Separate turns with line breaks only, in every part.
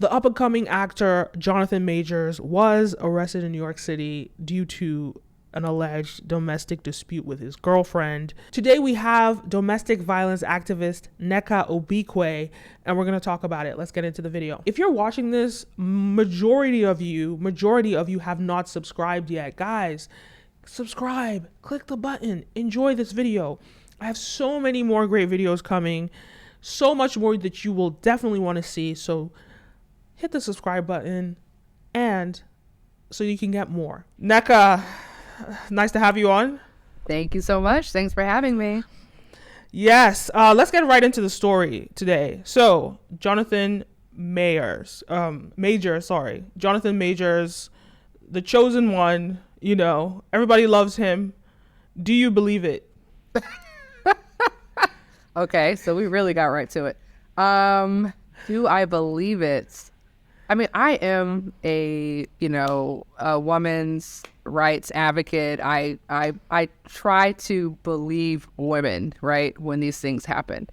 The up-and-coming actor Jonathan Majors was arrested in New York City due to an alleged domestic dispute with his girlfriend. Today we have domestic violence activist Nneka Obiekwe, and we're going to talk about it. Let's get into the video. If you're watching this, majority of you have not subscribed yet. Guys, subscribe, click the button, enjoy this video. I have so many more great videos coming, so much more that you will definitely want to see. So hit the subscribe button and so you can get more. Nneka, nice to have you on.
Thank you so much. Thanks for having me.
Yes. Let's get right into the story today. So Jonathan Majors, Jonathan Majors, the chosen one, you know, everybody loves him. Do you believe it?
Okay, so we really got right to it. Do I believe it? I mean, I am a woman's rights advocate. I try to believe women, right, when these things happen.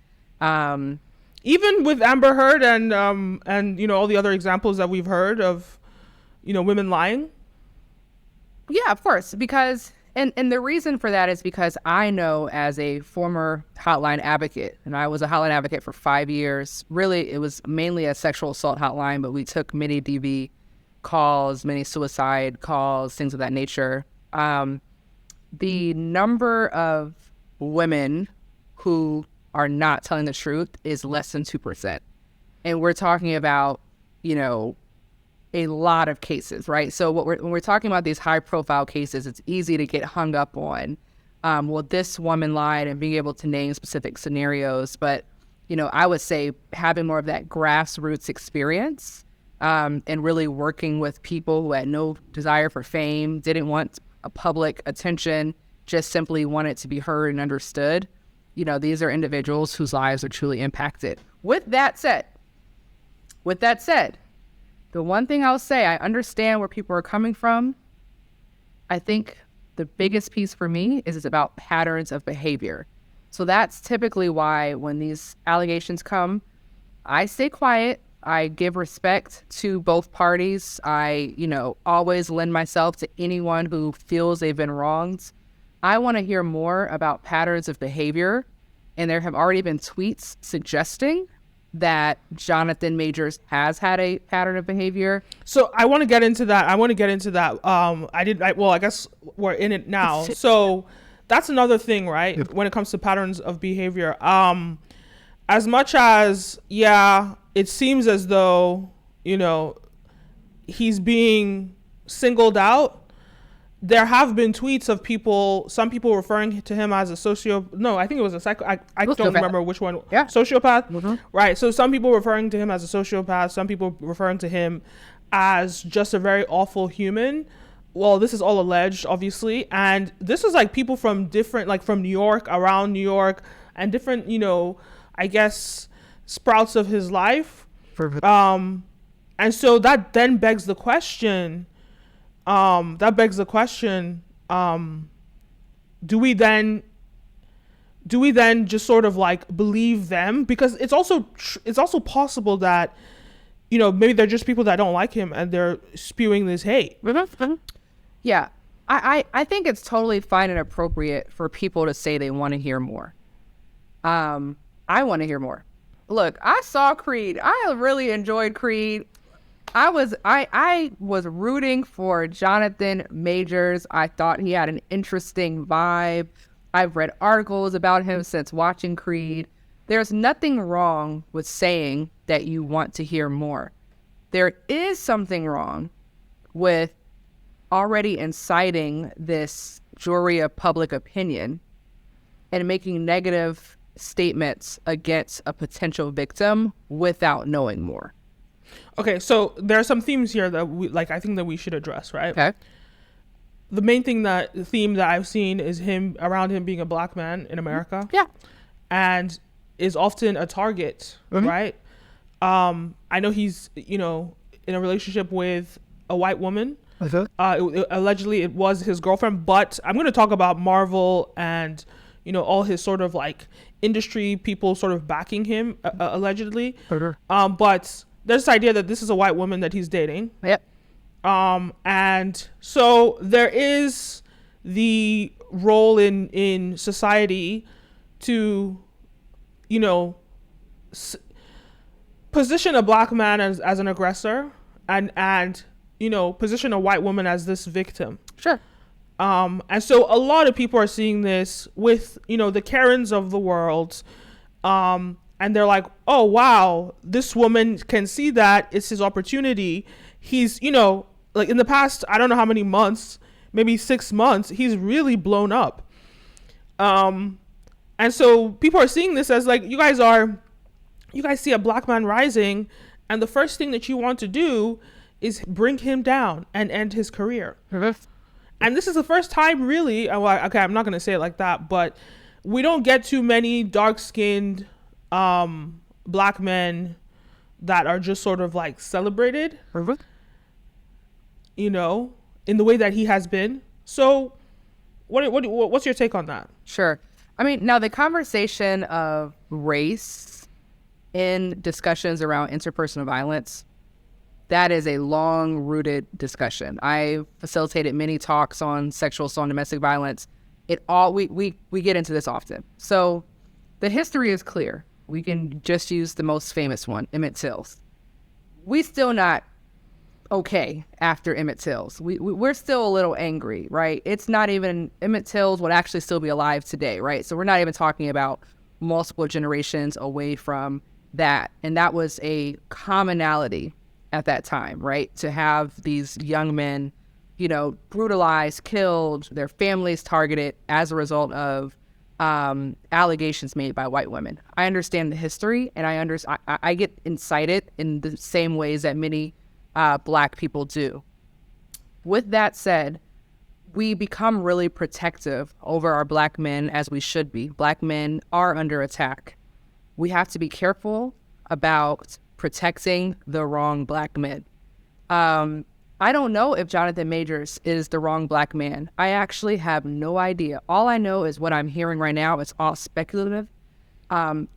Even with Amber Heard and all the other examples that we've heard of, women lying.
Yeah, of course, because and the reason for that is because I know, as a former hotline advocate, and I was a hotline advocate for 5 years. Really, it was mainly a sexual assault hotline, but we took many DV calls, many suicide calls, things of that nature. The number of women who are not telling the truth is less than 2%. And we're talking about, a lot of cases, right? So when we're talking about these high profile cases, it's easy to get hung up on, well, this woman lied, and being able to name specific scenarios. But, I would say having more of that grassroots experience, and really working with people who had no desire for fame, didn't want a public attention, just simply wanted to be heard and understood. These are individuals whose lives are truly impacted. With that said, the one thing I'll say, I understand where people are coming from. I think the biggest piece for me is it's about patterns of behavior. So that's typically why when these allegations come, I stay quiet. I give respect to both parties. I, always lend myself to anyone who feels they've been wronged. I want to hear more about patterns of behavior. And there have already been tweets suggesting that Jonathan Majors has had a pattern of behavior.
So I want to get into that. I guess we're in it now. So that's another thing, right? Yep. When it comes to patterns of behavior, as much as, it seems as though, he's being singled out. There have been tweets of some people referring to him as a I think it was a I don't remember which one.
Yeah.
Sociopath. Mm-hmm. Right. So some people referring to him as a sociopath, some people referring to him as just a very awful human. Well, this is all alleged, obviously. And this is like people from different, from New York, around New York, and different, I guess, sprouts of his life.
Perfect.
And so that then begs the question, do we then just sort of believe them? Because it's also possible that, maybe they're just people that don't like him and they're spewing this hate.
Yeah. I think it's totally fine and appropriate for people to say they want to hear more. I want to hear more. Look, I saw Creed. I really enjoyed Creed. I was rooting for Jonathan Majors. I thought he had an interesting vibe. I've read articles about him since watching Creed. There's nothing wrong with saying that you want to hear more. There is something wrong with already inciting this jury of public opinion and making negative statements against a potential victim without knowing more.
Okay, so there are some themes here that I think that we should address, right?
Okay.
The main theme that I've seen is him being a black man in America.
Yeah.
And is often a target, mm-hmm. right? I know he's, in a relationship with a white woman.
Okay.
Allegedly it was his girlfriend, but I'm going to talk about Marvel and, all his sort of industry people sort of backing him, allegedly.
Okay.
But there's this idea that this is a white woman that he's dating.
Yep.
And so there is the role in society to, you know, position a black man as an aggressor and, you know, position a white woman as this victim.
Sure.
And so a lot of people are seeing this with, you know, the Karens of the world. And they're like, oh, wow, this woman can see that it's his opportunity. He's, you know, like in the past, I don't know how many months, maybe 6 months, he's really blown up. And so people are seeing this as like, you guys see a black man rising, and the first thing that you want to do is bring him down and end his career.
Mm-hmm.
And this is the first time really, okay, I'm not going to say it like that, but we don't get too many dark-skinned black men that are just sort of like celebrated,
Mm-hmm.
you know, in the way that he has been. So what's your take on that?
Sure. I mean, now the conversation of race in discussions around interpersonal violence, that is a long-rooted discussion. I facilitated many talks on sexual assault and domestic violence. We get into this often. So the history is clear. We can just use the most famous one, Emmett Till's. We still not okay after Emmett Till's. We're still a little angry, right? It's not even, Emmett Till's would actually still be alive today, right? So we're not even talking about multiple generations away from that. And that was a commonality at that time, right? To have these young men, you know, brutalized, killed, their families targeted as a result of allegations made by white women. I understand the history, and I get incited in the same ways that many black people do. With that said, we become really protective over our black men, as we should be. Black men are under attack. We have to be careful about protecting the wrong black men. I don't know if Jonathan Majors is the wrong black man. I actually have no idea. All I know is what I'm hearing right now. It's all speculative.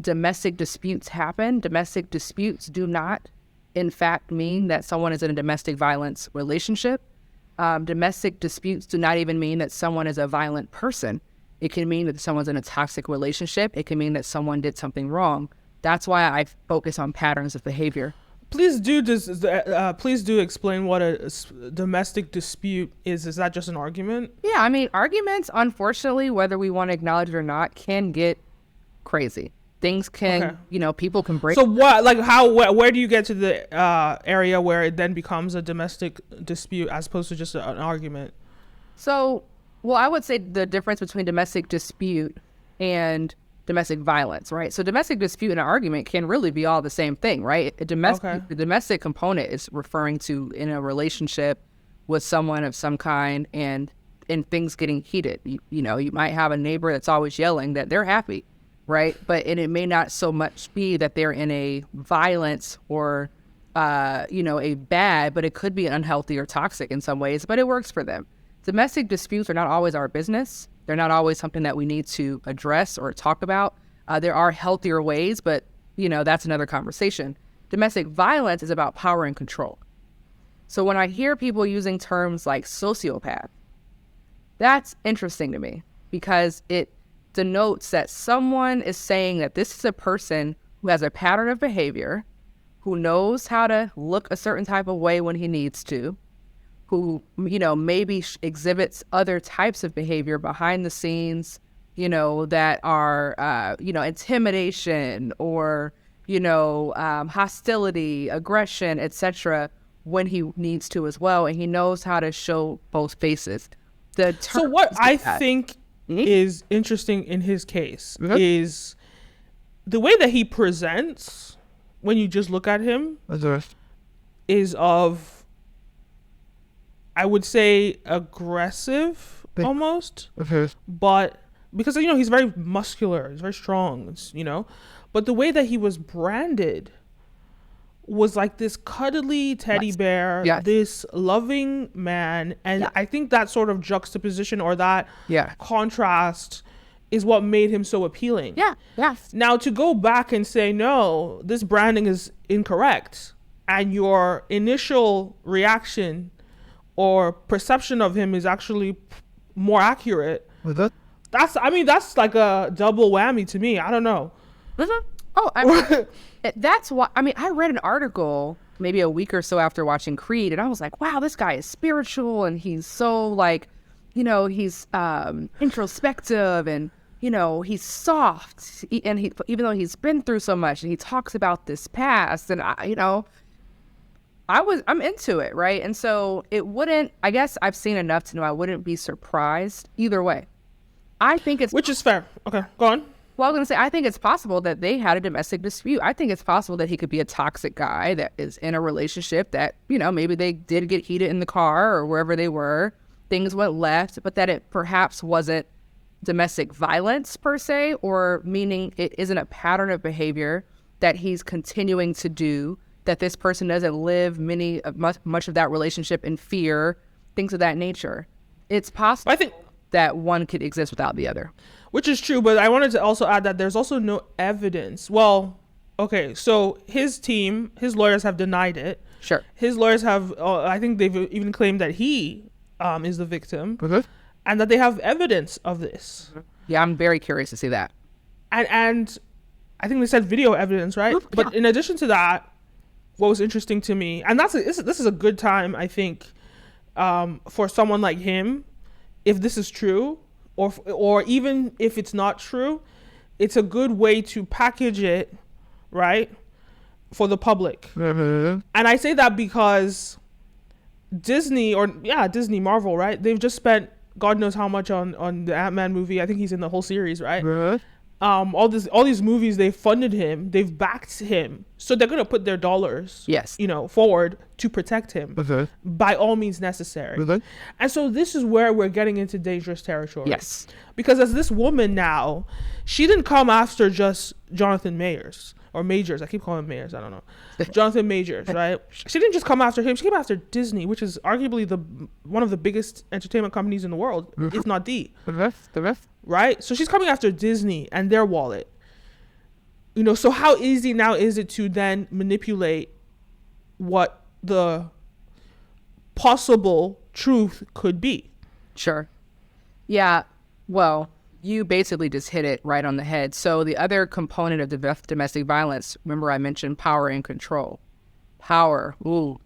Domestic disputes happen. Domestic disputes do not, in fact, mean that someone is in a domestic violence relationship. Domestic disputes do not even mean that someone is a violent person. It can mean that someone's in a toxic relationship. It can mean that someone did something wrong. That's why I focus on patterns of behavior.
Please do explain what a domestic dispute is. Is that just an argument?
Yeah, I mean, arguments, unfortunately, whether we want to acknowledge it or not, can get crazy. Things can,
Okay.
you know, people can break.
So what, like where do you get to the area where it then becomes a domestic dispute as opposed to just an argument?
So, well, I would say the difference between domestic dispute and domestic violence, right? So domestic dispute and an argument can really be all the same thing, right? The domestic component is referring to in a relationship with someone of some kind and things getting heated. You know, you might have a neighbor that's always yelling that they're happy, right? But it may not so much be that they're in a violence or, a bad, but it could be unhealthy or toxic in some ways, but it works for them. Domestic disputes are not always our business. They're not always something that we need to address or talk about. There are healthier ways, but, that's another conversation. Domestic violence is about power and control. So when I hear people using terms like sociopath, that's interesting to me because it denotes that someone is saying that this is a person who has a pattern of behavior, who knows how to look a certain type of way when he needs to, who, maybe exhibits other types of behavior behind the scenes, that are, intimidation or, hostility, aggression, etc., when he needs to as well. And he knows how to show both faces.
So what I think is interesting in his case is the way that he presents when you just look at him is of, I would say, aggressive almost, but because, he's very muscular, he's very strong, but the way that he was branded was like this cuddly teddy bear, this loving man. And I think that sort of juxtaposition or that contrast is what made him so appealing.
Yes.
Now to go back and say, no, this branding is incorrect. and your initial reaction or perception of him is actually more accurate, that's like a double whammy to me. I don't know.
Oh, I mean, that's why. I mean, I read an article maybe a week or so after watching Creed, and I was like, wow, this guy is spiritual, and he's so like, he's introspective, and he's soft, and he, even though he's been through so much, and he talks about this past, and I'm into it, right? And so it wouldn't. I guess I've seen enough to know I wouldn't be surprised either way. I think it's,
which is fair. Okay, go on.
Well, I was going to say, I think it's possible that they had a domestic dispute. I think it's possible that he could be a toxic guy that is in a relationship that, maybe they did get heated in the car or wherever they were. Things went left, but that it perhaps wasn't domestic violence per se, or meaning it isn't a pattern of behavior that he's continuing to do, that this person doesn't live much of that relationship in fear, things of that nature. It's possible that one could exist without the other.
Which is true, but I wanted to also add that there's also no evidence. Well, okay, so his lawyers have denied it.
Sure.
His lawyers have, I think they've even claimed that he is the victim.
Okay.
And that they have evidence of this.
Yeah, I'm very curious to see that.
And I think they said video evidence, right?
Yeah.
But in addition to that, what was interesting to me, and this is a good time, I think, for someone like him, if this is true, or even if it's not true, it's a good way to package it, right, for the public. And I say that because Disney, Marvel, right, they've just spent God knows how much on the Ant-Man movie. I think he's in the whole series, right? All these movies, they funded him, they've backed him, so they're gonna put their dollars,
yes,
forward to protect him, by all means necessary. And so this is where we're getting into dangerous territory.
Yes,
because as this woman now, she didn't come after just Jonathan Majors. I keep calling him Majors, I don't know. Jonathan Majors, right? She didn't just come after him, she came after Disney, which is arguably one of the biggest entertainment companies in the world, if not the best. Right? So she's coming after Disney and their wallet. So how easy now is it to then manipulate what the possible truth could be?
Sure. Yeah. Well, you basically just hit it right on the head. So the other component of domestic violence, remember I mentioned power and control. Power. Ooh.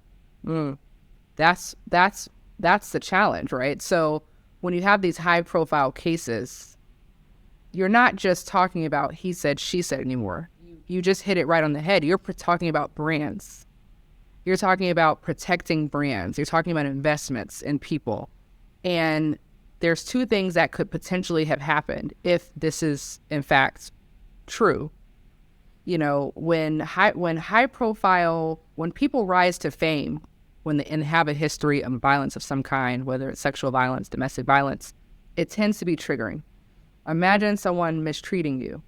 That's the challenge, right? So when you have these high profile cases, you're not just talking about he said, she said anymore. You just hit it right on the head. You're talking about brands. You're talking about protecting brands. You're talking about investments in people. And there's two things that could potentially have happened if this is in fact true. When people rise to fame, and have a history of violence of some kind, whether it's sexual violence, domestic violence, it tends to be triggering. Imagine someone mistreating you,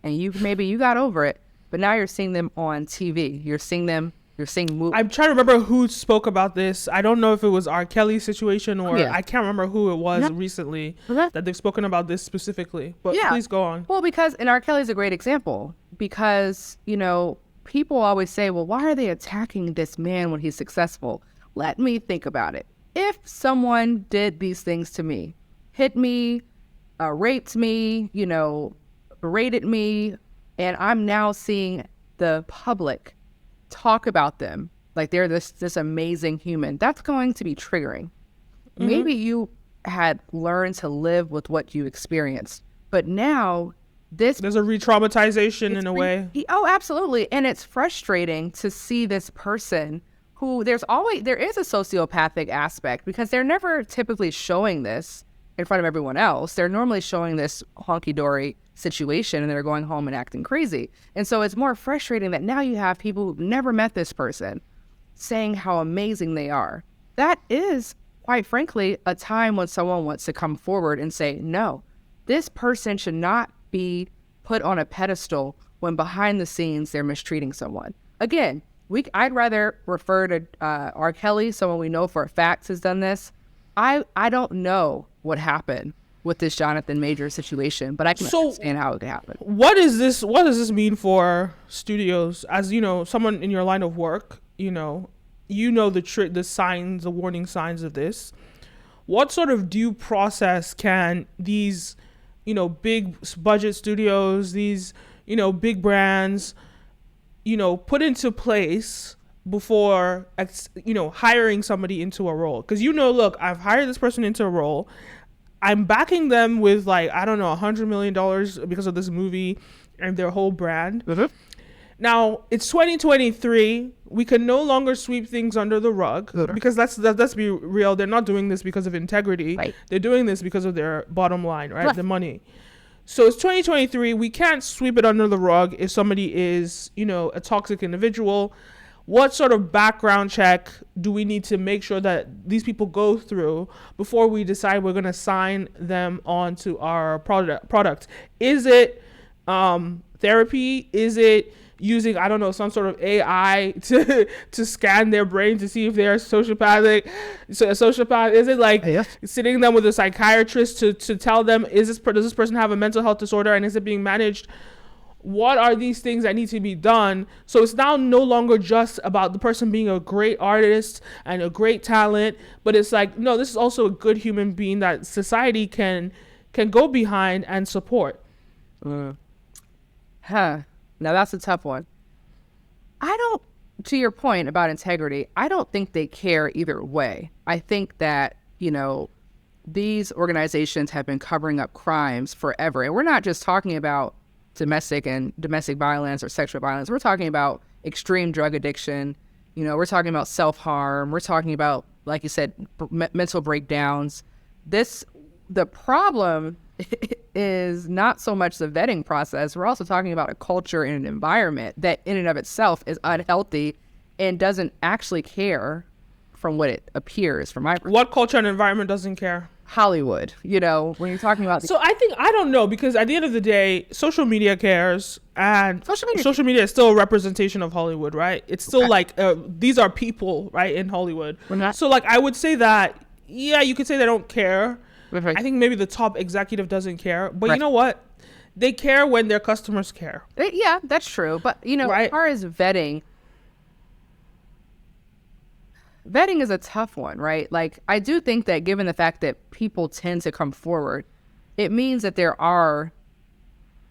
and you got over it, but now you're seeing them on TV. You're seeing movies.
I'm trying to remember who spoke about this. I don't know if it was R. Kelly's situation or I can't remember who it was recently that they've spoken about this specifically. But please go on.
Well, and R. Kelly's a great example because, people always say, well, why are they attacking this man when he's successful? Let me think about it. If someone did these things to me, hit me, raped me, berated me, and I'm now seeing the public talk about them like they're this amazing human, that's going to be triggering. Maybe you had learned to live with what you experienced, but now there's
a re-traumatization in a way.
Oh, absolutely. And it's frustrating to see this person who there is a sociopathic aspect because they're never typically showing this in front of everyone else. They're normally showing this honky-dory situation and they're going home and acting crazy. And so it's more frustrating that now you have people who've never met this person saying how amazing they are. That is, quite frankly, a time when someone wants to come forward and say, no, this person should not be put on a pedestal when behind the scenes they're mistreating someone. Again, I'd rather refer to R. Kelly, someone we know for a fact has done this. I don't know what happened with this Jonathan Major situation, but I can understand how it could happen.
What does this mean for studios? As you know, someone in your line of work, you know the signs, the warning signs of this. What sort of due process can these, you know, big budget studios, these, you know, big brands, you know, put into place before, you know, hiring somebody into a role? Because, you know, look, I've hired this person into a role. I'm backing them with, like, I don't know, $100 million because of this movie and their whole brand. Mm-hmm. Now, it's 2023. We can no longer sweep things under the rug, because let's be real. They're not doing this because of integrity. Right. They're doing this because of their bottom line, right? The money. So it's 2023. We can't sweep it under the rug if somebody is, you know, a toxic individual. What sort of background check do we need to make sure that these people go through before we decide we're going to sign them onto our product? Is it therapy? Is it using, I don't know, some sort of AI to scan their brain to see if they're sociopathic? So a sociopath, is it like sitting them with a psychiatrist to tell them, does this person have a mental health disorder, and is it being managed? What are these things that need to be done? So it's now no longer just about the person being a great artist and a great talent, but it's like, no, this is also a good human being that society can go behind and support.
Now that's a tough one. To your point about integrity, I don't think they care either way. I think that, you know, these organizations have been covering up crimes forever. And we're not just talking about domestic violence or sexual violence. We're talking about extreme drug addiction. You know, we're talking about self-harm. We're talking about, like you said, mental breakdowns. The problem is not so much the vetting process. We're also talking about a culture and an environment that in and of itself is unhealthy and doesn't actually care, from what it appears from my perspective.
What culture and environment doesn't care?
Hollywood, you know, when you're talking about...
So I don't know, because at the end of the day, social media cares, and social media is still a representation of Hollywood, right? It's still like, these are people, right, in Hollywood. So like, I would say that, yeah, you could say they don't care. I think maybe the top executive doesn't care, but you know what? They care when their customers care.
Yeah, that's true. But, you know, as far as vetting is a tough one, right? Like, I do think that given the fact that people tend to come forward, it means that there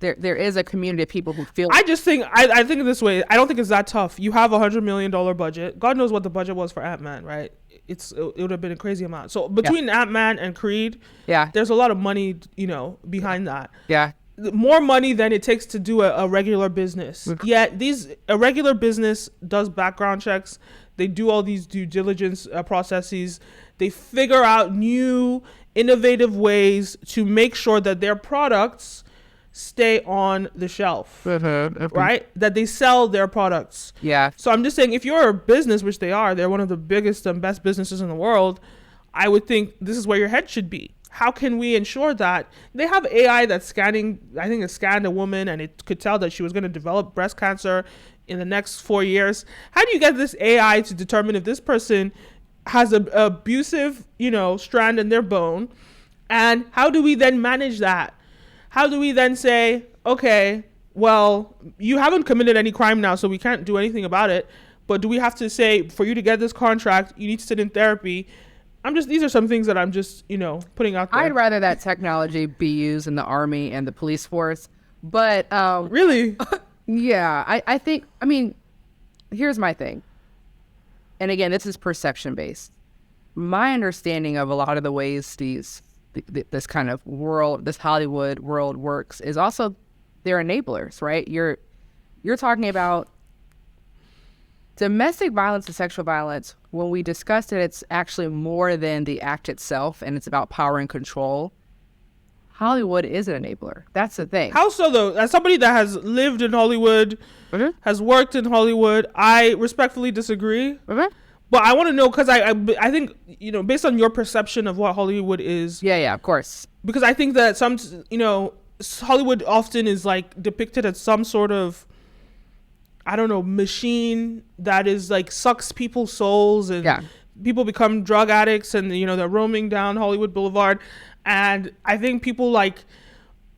is a community of people who feel...
I think this way. I don't think it's that tough. You have $100 million budget. God knows what the budget was for Ant-Man, right? It would have been a crazy amount. So between Ant-Man and Creed, there's a lot of money, you know, behind that. Yeah. More money than it takes to do a regular business. Yet a regular business does background checks. They do all these due diligence processes. They figure out new, innovative ways to make sure that their products stay on the shelf, right? That they sell their products. Yeah. So I'm just saying, if you're a business, which they're one of the biggest and best businesses in the world, I would think this is where your head should be. How can we ensure that they have AI that's scanning? I think it scanned a woman and it could tell that she was going to develop breast cancer in the next 4 years. How do you get this AI to determine if this person has an abusive, you know, strand in their bone? And how do we then manage that? How do we then say, okay, well, you haven't committed any crime now, so we can't do anything about it. But do we have to say, for you to get this contract, you need to sit in therapy? These are some things that I'm just, you know, putting out there.
I'd rather that technology be used in the army and the police force. But
really?
Yeah, I think, here's my thing. And again, this is perception based. My understanding of a lot of the ways this kind of world, this Hollywood world works is also they're enablers, right? You're talking about domestic violence and sexual violence. When we discussed it, it's actually more than the act itself, and it's about power and control. Hollywood is an enabler. That's the thing.
How so, though? As somebody that has lived in Hollywood, has worked in Hollywood, I respectfully disagree. But I want to know, because I think, you know, based on your perception of what Hollywood is.
Yeah, of course.
Because I think that Hollywood often is like depicted as some sort of, I don't know, machine that is like sucks people's souls, and people become drug addicts, and, you know, they're roaming down Hollywood Boulevard. And I think people like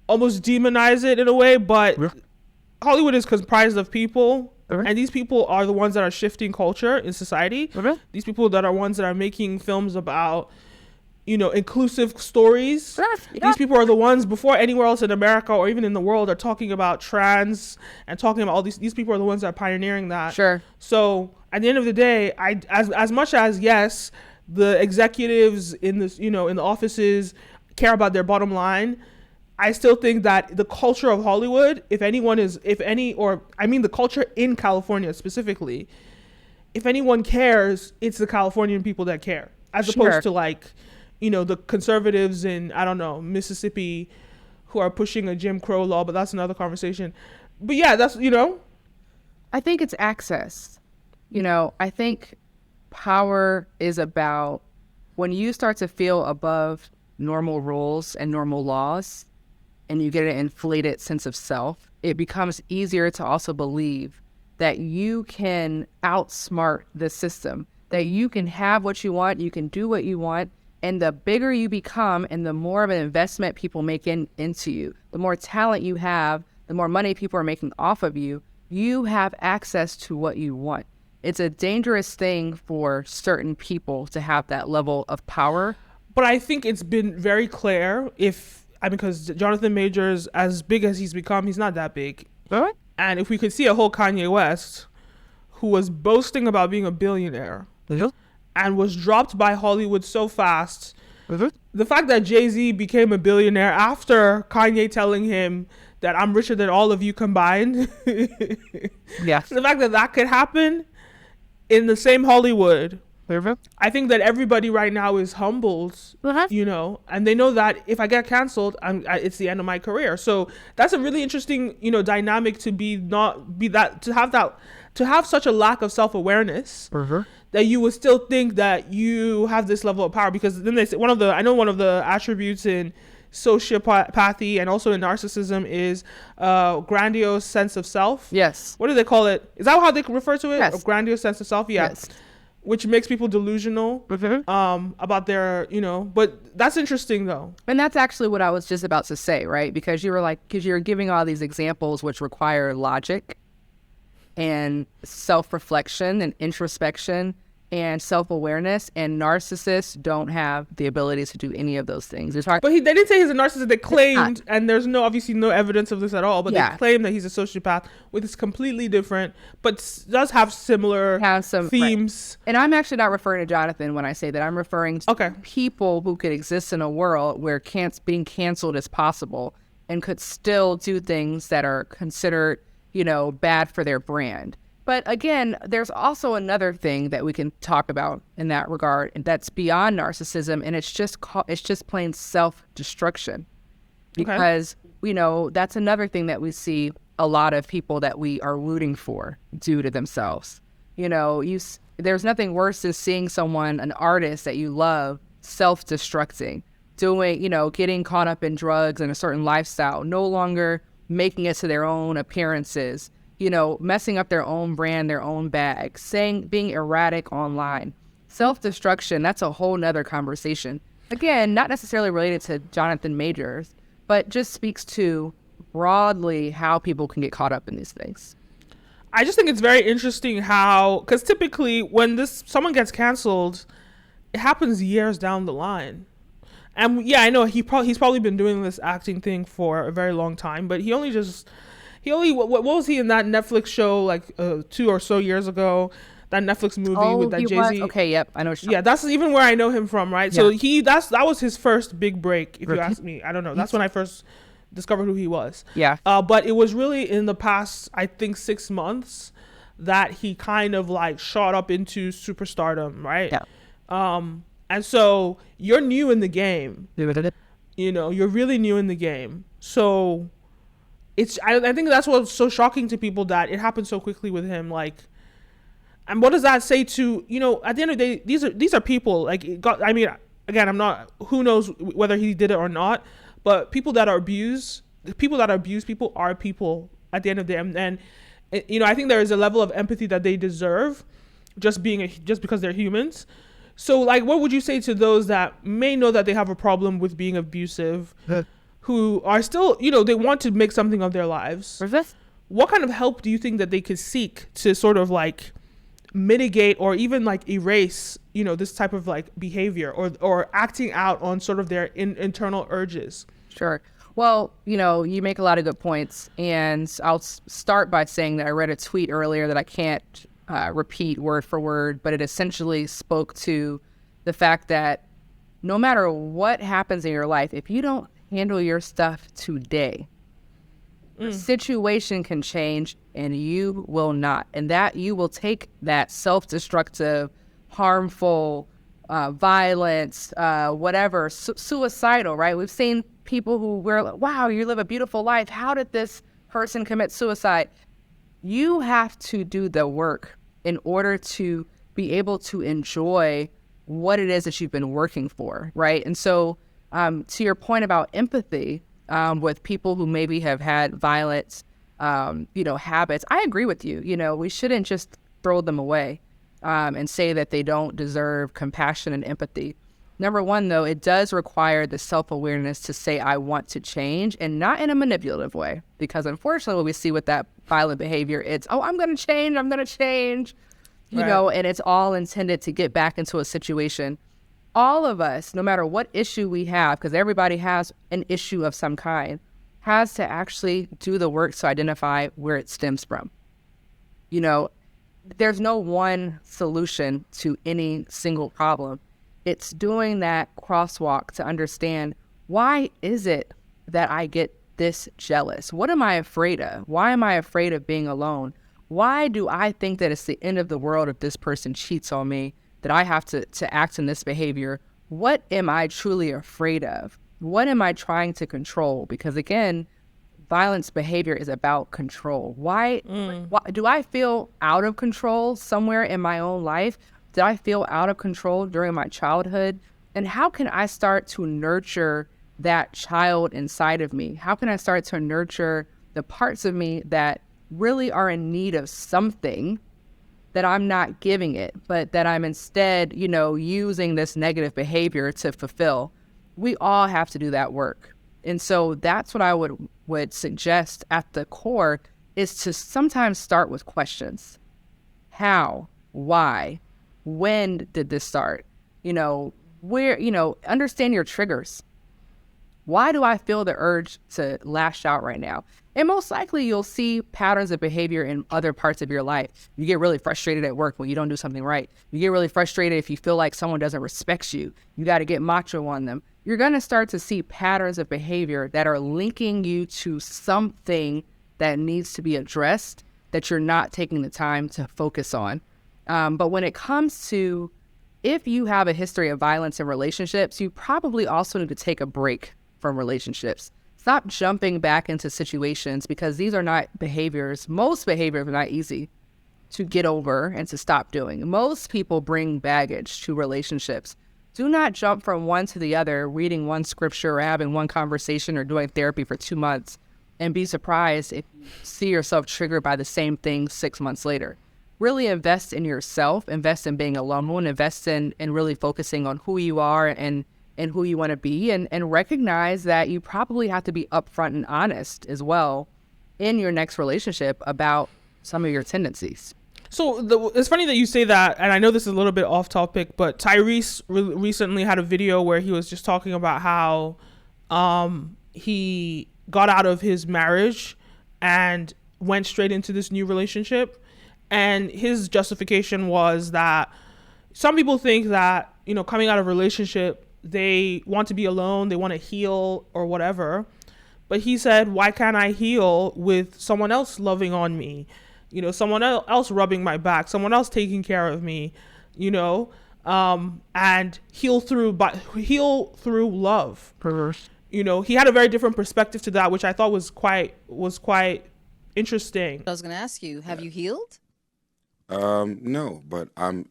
almost demonize it in a way, but Hollywood is comprised of people, and these people are the ones that are shifting culture in society. These people that are ones that are making films about, you know, inclusive stories. These people are the ones before anywhere else in America or even in the world are talking about trans and talking about all these people are the ones that are pioneering that.
Sure.
So at the end of the day, as much as, yes, the executives in this, you know, in the offices care about their bottom line, I still think that the culture of Hollywood, the culture in California specifically, if anyone cares, it's the Californian people that care, as opposed to like, you know, the conservatives in, I don't know, Mississippi who are pushing a Jim Crow law, but that's another conversation. But yeah, that's, you know.
I think it's access. You know, I think power is about when you start to feel above normal rules and normal laws and you get an inflated sense of self, it becomes easier to also believe that you can outsmart the system, that you can have what you want, you can do what you want. And the bigger you become and the more of an investment people make into you, the more talent you have, the more money people are making off of you, you have access to what you want. It's a dangerous thing for certain people to have that level of power.
But I think it's been very clear because Jonathan Majors, as big as he's become, he's not that big.
Right.
And if we could see a whole Kanye West who was boasting about being a billionaire and was dropped by Hollywood so fast, the fact that Jay-Z became a billionaire after Kanye telling him that I'm richer than all of you combined,
the
fact that could happen in the same Hollywood, I think that everybody right now is humbled, you know, and they know that if I get canceled, it's the end of my career. So that's a really interesting, you know, dynamic to have such a lack of self-awareness that you would still think that you have this level of power. Because then they say one of the attributes in sociopathy and also in narcissism is grandiose sense of self.
Yes.
What do they call it? Is that how they refer to it?
Yes.
A grandiose sense of self? Yeah.
Yes.
Which makes people delusional about their, you know, but that's interesting though.
And that's actually what I was just about to say, right? Because you're giving all these examples which require logic and self-reflection and introspection and self-awareness, and narcissists don't have the ability to do any of those things.
But they didn't say he's a narcissist. They claimed, and there's obviously no evidence of this at all, but they claim that he's a sociopath, which is completely different, but does have similar themes.
Right. And I'm actually not referring to Jonathan when I say that. I'm referring to people who could exist in a world where being canceled is possible and could still do things that are considered, you know, bad for their brand. But again, there's also another thing that we can talk about in that regard, and that's beyond narcissism, and it's just plain self-destruction. Because, you know, that's another thing that we see a lot of people that we are rooting for do to themselves. You know, there's nothing worse than seeing someone, an artist that you love, self-destructing, doing, you know, getting caught up in drugs and a certain lifestyle, no longer making it to their own appearances, you know, messing up their own brand, their own bag, being erratic online. Self-destruction, that's a whole nother conversation. Again, not necessarily related to Jonathan Majors, but just speaks to broadly how people can get caught up in these things.
I just think it's very interesting how, because typically when someone gets canceled, it happens years down the line. And yeah, I know he's probably been doing this acting thing for a very long time, but what was he in that Netflix show like 2 or so years ago? That Netflix movie with that Jay-Z.
Okay, yep, I know.
Yeah, that's even where I know him from, right?
Yeah.
So that was his first big break. If you ask me, I don't know. That's when I first discovered who he was.
Yeah.
But it was really in the past, I think, 6 months that he kind of like shot up into superstardom, right?
Yeah.
And so you're new in the game. You know, you're really new in the game. So I think that's what's so shocking to people, that it happened so quickly with him. Like, and what does that say to, you know, at the end of the day, these are people. Like, who knows whether he did it or not, but people that abuse people are people at the end of the day. And you know, I think there is a level of empathy that they deserve just because they're humans. So, like, what would you say to those that may know that they have a problem with being abusive, who are still, you know, they want to make something of their lives? What kind of help do you think that they could seek to sort of like mitigate or even like erase, you know, this type of like behavior or acting out on sort of their internal urges?
Sure. Well, you know, you make a lot of good points, and I'll start by saying that I read a tweet earlier that I can't repeat word for word, but it essentially spoke to the fact that no matter what happens in your life, if you don't handle your stuff today, the situation can change and you will not. And that you will take that self-destructive, harmful, violence, whatever, suicidal, right? We've seen people who were like, wow, you live a beautiful life. How did this person commit suicide? You have to do the work in order to be able to enjoy what it is that you've been working for, right? And so to your point about empathy with people who maybe have had violent, you know, habits, I agree with you. You know, we shouldn't just throw them away and say that they don't deserve compassion and empathy. Number one, though, it does require the self-awareness to say, I want to change, and not in a manipulative way. Because unfortunately, what we see with that violent behavior, it's, oh, I'm going to change, you know, and it's all intended to get back into a situation. All of us, no matter what issue we have, because everybody has an issue of some kind, has to actually do the work to identify where it stems from. You know, there's no one solution to any single problem. It's doing that crosswalk to understand, why is it that I get this jealous? What am I afraid of? Why am I afraid of being alone? Why do I think that it's the end of the world if this person cheats on me, that I have to act in this behavior? What am I truly afraid of? What am I trying to control? Because again, violence behavior is about control. Why do I feel out of control somewhere in my own life? Did I feel out of control during my childhood? And how can I start to nurture that child inside of me? How can I start to nurture the parts of me that really are in need of something that I'm not giving it, but that I'm instead, you know, using this negative behavior to fulfill? We all have to do that work. And so that's what I would suggest at the core, is to sometimes start with questions. How? Why? When did this start? You know, where, you know, understand your triggers. Why do I feel the urge to lash out right now? And most likely you'll see patterns of behavior in other parts of your life. You get really frustrated at work when you don't do something right. You get really frustrated if you feel like someone doesn't respect you. You got to get macho on them. You're going to start to see patterns of behavior that are linking you to something that needs to be addressed that you're not taking the time to focus on. But when it comes to, if you have a history of violence in relationships, you probably also need to take a break from relationships. Stop jumping back into situations, because these are not behaviors. Most behaviors are not easy to get over and to stop doing. Most people bring baggage to relationships. Do not jump from one to the other, reading one scripture or having one conversation or doing therapy for 2 months, and be surprised if you see yourself triggered by the same thing 6 months later. Really invest in yourself, invest in being alone, invest in really focusing on who you are and who you want to be, and recognize that you probably have to be upfront and honest as well in your next relationship about some of your tendencies.
So it's funny that you say that, and I know this is a little bit off topic, but Tyrese recently had a video where he was just talking about how he got out of his marriage and went straight into this new relationship. And his justification was that some people think that, you know, coming out of a relationship, they want to be alone, they want to heal or whatever. But he said, why can't I heal with someone else loving on me? You know, someone else rubbing my back, someone else taking care of me, you know, and heal through love.
Perverse.
You know, he had a very different perspective to that, which I thought was quite interesting.
I was going to ask you, have you healed?
No, but I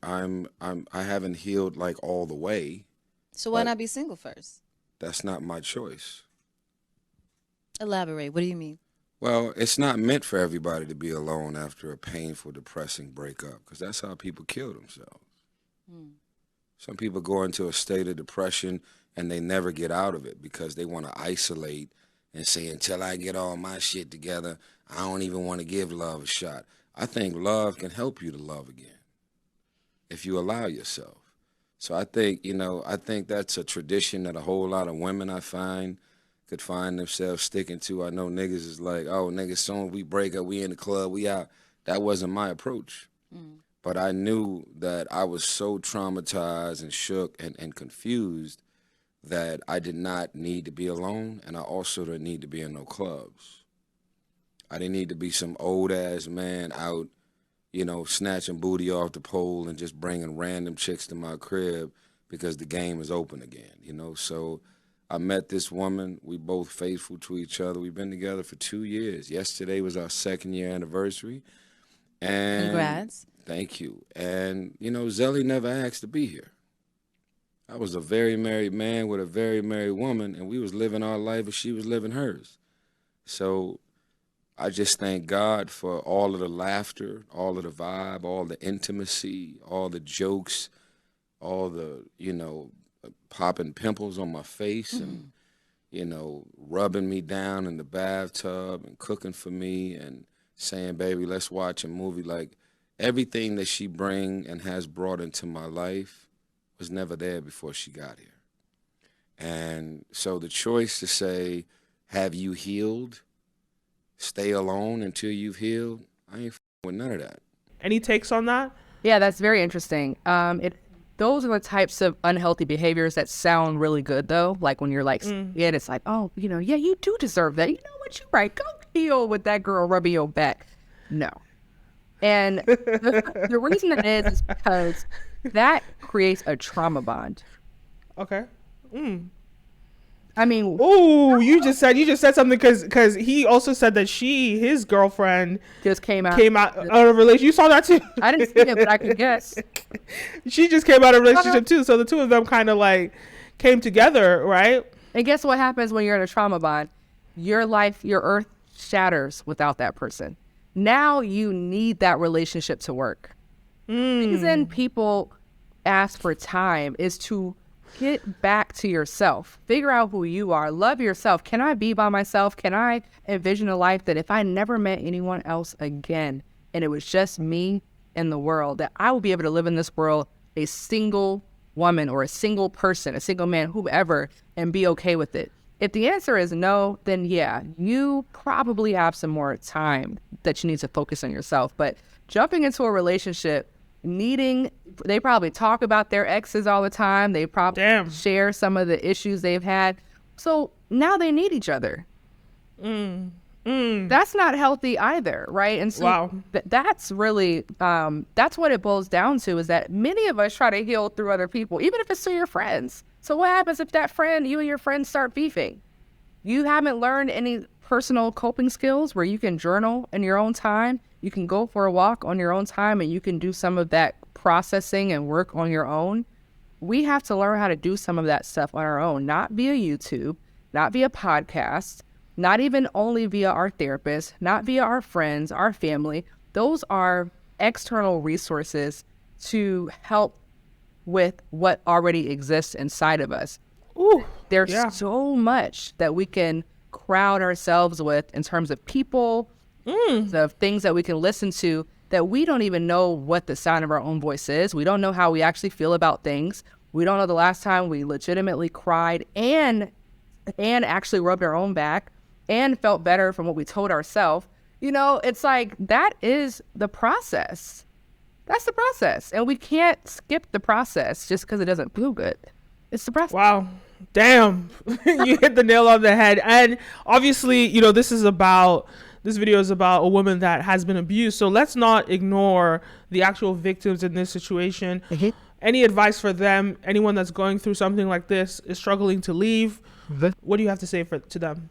haven't healed like all the way.
So why not be single first?
That's not my choice.
Elaborate. What do you mean?
Well, it's not meant for everybody to be alone after a painful, depressing breakup, because that's how people kill themselves. Some people go into a state of depression and they never get out of it because they want to isolate and say, until I get all my shit together, I don't even want to give love a shot. I think love can help you to love again if you allow yourself. So I think, I think that's a tradition that a whole lot of women I find could find themselves sticking to. I know niggas is like, oh, niggas, soon we break up, we in the club, we out. That wasn't my approach. But I knew that I was so traumatized and shook and confused that I did not need to be alone, and I also didn't need to be in no clubs. I didn't need to be some old-ass man out, snatching booty off the pole and just bringing random chicks to my crib because the game is open again, So I met this woman. We both faithful to each other. We've been together for 2 years. Yesterday was our 2nd-year anniversary. And
Congrats.
Thank you. And, Zelly never asked to be here. I was a very married man with a very married woman, and we was living our life and she was living hers. So I just thank God for all of the laughter, all of the vibe, all the intimacy, all the jokes, all the, popping pimples on my face and, rubbing me down in the bathtub and cooking for me and saying, baby, let's watch a movie. Like, everything that she bring and has brought into my life was never there before she got here. And so the choice to say, have you healed? Stay alone until you've healed? I ain't with none of that.
Any takes on that?
Yeah, that's very interesting. Those are the types of unhealthy behaviors that sound really good, though. Like when you're like, yeah, it's like, oh, yeah, you do deserve that. You know what, you're right. Go heal with that girl rubbing your back. No. And the reason that is because that creates a trauma bond.
Okay.
I mean,
oh, you just said something because he also said that his girlfriend
just came out
of a relationship. You saw that too?
I didn't see it, but I could guess.
She just came out of a relationship too, so the two of them kind of like came together, right?
And guess what happens when you're in a trauma bond? Your life, your earth shatters without that person. Now you need that relationship to work. The reason people ask for time is to get back to yourself. Figure out who you are. Love yourself. Can I be by myself? Can I envision a life that if I never met anyone else again and it was just me and the world, that I would be able to live in this world a single woman or a single person, a single man, whoever, and be okay with it? If the answer is no, then yeah, you probably have some more time that you need to focus on yourself. But jumping into a relationship, they probably talk about their exes all the time. They probably share some of the issues they've had. So now they need each other. That's not healthy either, right? And so that's really, that's what it boils down to, is that many of us try to heal through other people, even if it's through your friends. So what happens if you and your friends start beefing? You haven't learned any personal coping skills where you can journal in your own time. You can go for a walk on your own time and you can do some of that processing and work on your own. We have to learn how to do some of that stuff on our own, not via YouTube, not via podcast, not even only via our therapist, not via our friends, our family. Those are external resources to help with what already exists inside of us. There's so much that we can crowd ourselves with in terms of people, of things that we can listen to, that we don't even know what the sound of our own voice is. We don't know how we actually feel about things. We don't know the last time we legitimately cried and actually rubbed our own back and felt better from what we told ourselves. It's like, that is the process. That's the process. And we can't skip the process just because it doesn't feel good. It's the process.
Wow. Damn. You hit the nail on the head. And obviously, this video is about a woman that has been abused. So let's not ignore the actual victims in this situation. Any advice for them? Anyone that's going through something like this is struggling to leave. What do you have to say to them?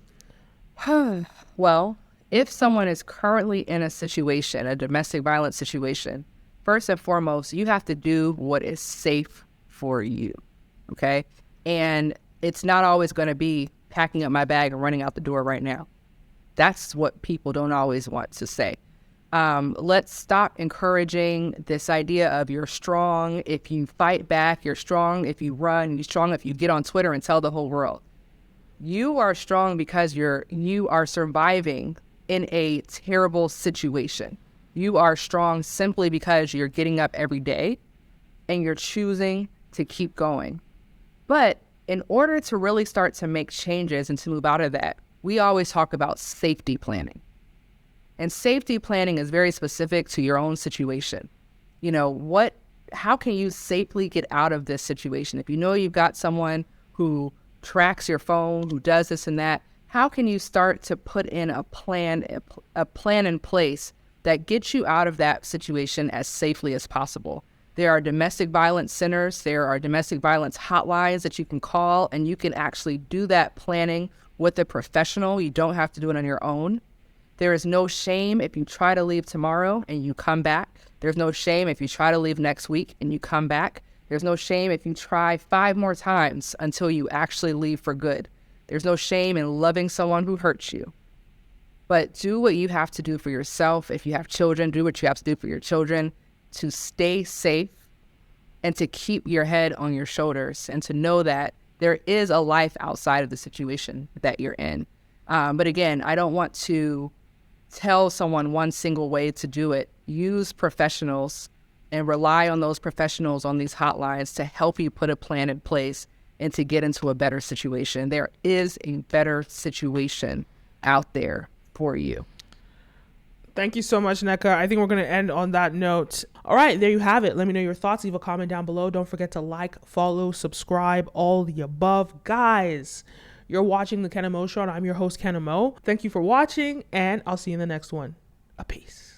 Well, if someone is currently in a situation, a domestic violence situation, first and foremost, you have to do what is safe for you. Okay? And it's not always going to be packing up my bag and running out the door right now. That's what people don't always want to say. Let's stop encouraging this idea of you're strong if you fight back, you're strong if you run, you're strong if you get on Twitter and tell the whole world. You are strong because you are surviving in a terrible situation. You are strong simply because you're getting up every day and you're choosing to keep going. But in order to really start to make changes and to move out of that, we always talk about safety planning. And safety planning is very specific to your own situation. You know, how can you safely get out of this situation? If you know you've got someone who tracks your phone, who does this and that, how can you start to put in a plan in place that gets you out of that situation as safely as possible? There are domestic violence centers, there are domestic violence hotlines that you can call, and you can actually do that planning with a professional. You don't have to do it on your own. There is no shame if you try to leave tomorrow and you come back. There's no shame if you try to leave next week and you come back. There's no shame if you try 5 more times until you actually leave for good. There's no shame in loving someone who hurts you. But do what you have to do for yourself. If you have children, do what you have to do for your children to stay safe and to keep your head on your shoulders and to know that there is a life outside of the situation that you're in. But again, I don't want to tell someone one single way to do it. Use professionals and rely on those professionals on these hotlines to help you put a plan in place and to get into a better situation. There is a better situation out there for you.
Thank you so much, Nneka. I think we're going to end on that note. All right, there you have it. Let me know your thoughts. Leave a comment down below. Don't forget to like, follow, subscribe, all the above. Guys, you're watching The Kenim Show, and I'm your host, Kenim. Thank you for watching, and I'll see you in the next one. A peace.